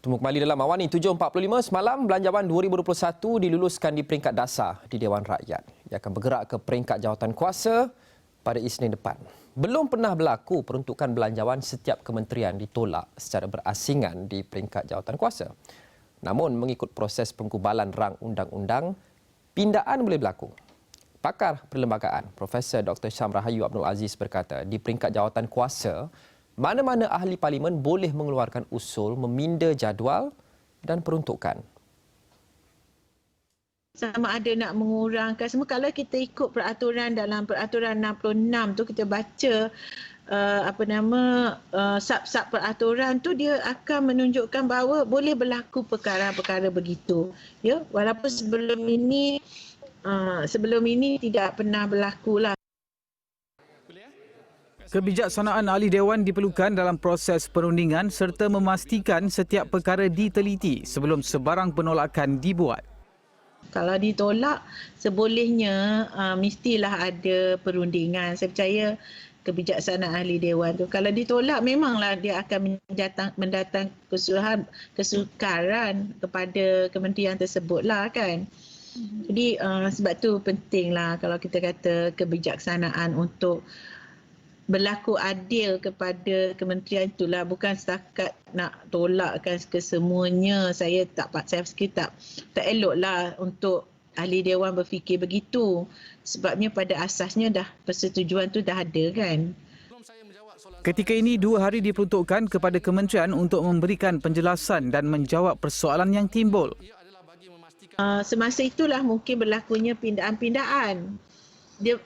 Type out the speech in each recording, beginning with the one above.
Bertemu kembali dalam Awani 7.45 semalam, Belanjawan 2021 diluluskan di peringkat dasar di Dewan Rakyat. Ia akan bergerak ke peringkat jawatankuasa pada Isnin depan. Belum pernah berlaku peruntukan belanjawan setiap kementerian ditolak secara berasingan di peringkat jawatankuasa. Namun mengikut proses penggubalan rang undang-undang, pindaan boleh berlaku. Pakar perlembagaan Profesor Dr. Syam Rahayu Abdul Aziz berkata, di peringkat jawatankuasa, mana-mana ahli parlimen boleh mengeluarkan usul meminda jadual dan peruntukan. Sama ada nak mengurangkan semua, kalau kita ikut peraturan dalam peraturan 66 tu, kita baca sub-sub peraturan tu, dia akan menunjukkan bahawa boleh berlaku perkara-perkara begitu. Ya, walaupun sebelum ini tidak pernah berlaku lah. Kebijaksanaan ahli dewan diperlukan dalam proses perundingan serta memastikan setiap perkara diteliti sebelum sebarang penolakan dibuat. Kalau ditolak, sebolehnya mestilah ada perundingan. Saya percaya kebijaksanaan ahli dewan tu. Kalau ditolak, memanglah dia akan mendatang kesukaran kepada kementerian tersebutlah kan. Jadi sebab tu pentinglah kalau kita kata kebijaksanaan untuk berlaku adil kepada kementerian itulah, bukan setakat nak tolakkan kesemuanya. Saya fikir tak eloklah untuk ahli dewan berfikir begitu. Sebabnya pada asasnya dah persetujuan tu dah ada kan. Ketika ini 2 hari diperuntukkan kepada kementerian untuk memberikan penjelasan dan menjawab persoalan yang timbul. Semasa itulah mungkin berlakunya pindaan-pindaan.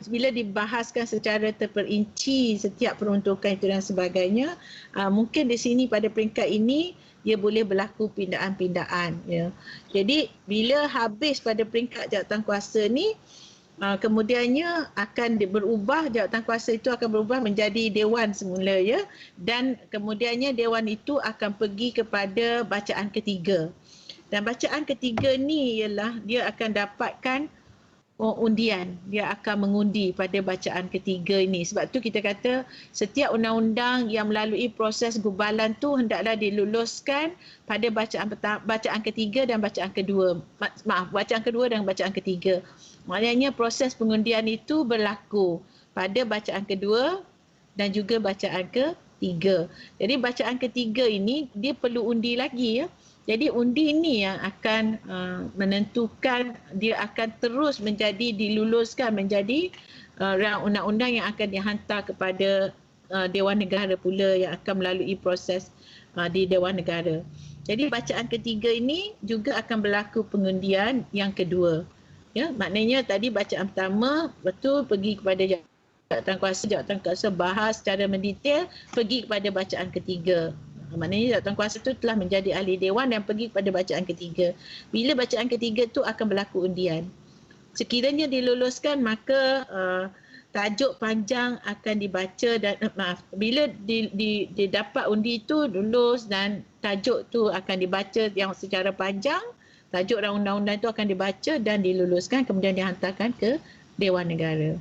Bila dibahaskan secara terperinci setiap peruntukan itu dan sebagainya, mungkin di sini pada peringkat ini dia boleh berlaku pindaan-pindaan. Ya. Jadi bila habis pada peringkat jawatankuasa ni, kemudiannya akan berubah, jawatankuasa itu akan berubah menjadi dewan semula ya, dan kemudiannya dewan itu akan pergi kepada bacaan ketiga. Dan bacaan ketiga ni ialah dia akan dapatkan undian, dia akan mengundi pada bacaan ketiga ini. Sebab tu kita kata setiap undang-undang yang melalui proses gubalan tu hendaklah diluluskan pada bacaan ketiga dan bacaan kedua. Bacaan kedua dan bacaan ketiga. Maknanya proses pengundian itu berlaku pada bacaan kedua dan juga bacaan ketiga. Jadi bacaan ketiga ini dia perlu undi lagi ya. Jadi undi ini yang akan menentukan dia akan terus diluluskan menjadi rang undang-undang yang akan dihantar kepada Dewan Negara pula yang akan melalui proses di Dewan Negara. Jadi bacaan ketiga ini juga akan berlaku pengundian yang kedua. Ya, maknanya tadi bacaan pertama betul pergi kepada jawatankuasa bahas secara mendetail, pergi kepada bacaan ketiga. Maknanya jawatankuasa itu telah menjadi ahli dewan dan pergi kepada bacaan ketiga. Bila bacaan ketiga itu akan berlaku undian. Sekiranya diluluskan, maka tajuk panjang akan dibaca dan bila didapat undi itu lulus dan tajuk itu akan dibaca yang secara panjang, tajuk undang-undang itu akan dibaca dan diluluskan kemudian dihantarkan ke Dewan Negara.